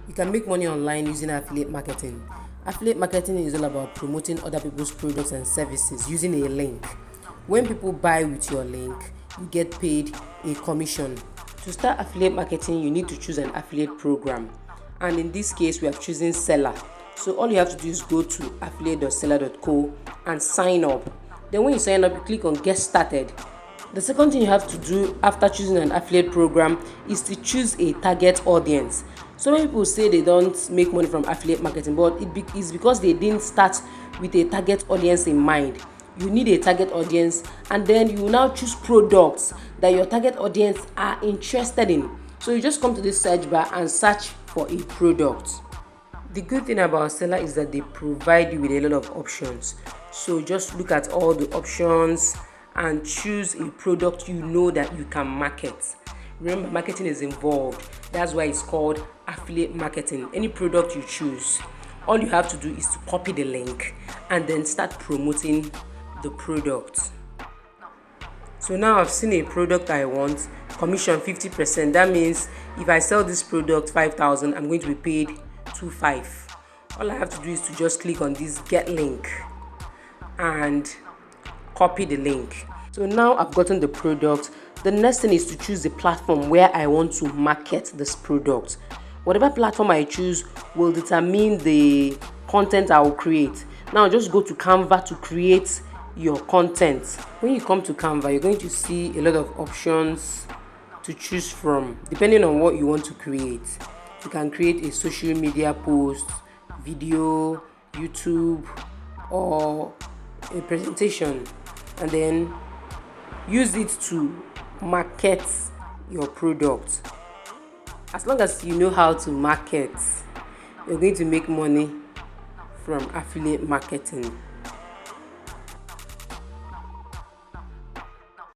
You can make money online using affiliate marketing. Affiliate marketing is all about promoting other people's products and services using a link. When people buy with your link, you get paid a commission. To start affiliate marketing, you need to choose an affiliate program. And in this case, we have chosen Seller. So all you have to do is go to affiliate.seller.co and sign up. Then when you sign up, you click on Get Started. The second thing you have to do after choosing an affiliate program is to choose a target audience. So many people say they don't make money from affiliate marketing, but it's because they didn't start with a target audience in mind. You need a target audience, and then you now choose products that your target audience are interested in. So you just come to this search bar and search for a product. The good thing about Seller is that they provide you with a lot of options. So just look at all the options and choose a product you know that you can market. Remember, marketing is involved. That's why it's called affiliate marketing. Any product you choose, all you have to do is to copy the link and then start promoting the product. So now I've seen a product I want, commission 50%. That means if I sell this product 5,000, I'm going to be paid 2,500. All I have to do is to just click on this get link and copy the link. So now I've gotten the product. The next thing is to choose the platform where I want to market this product. Whatever platform I choose will determine the content I will create. Now just go to Canva to create your content. When you come to Canva, you're going to see a lot of options to choose from depending on what you want to create. You can create a social media post, video, YouTube, or a presentation, and then use it to market your product. As long as you know how to market, you're going to make money from affiliate marketing.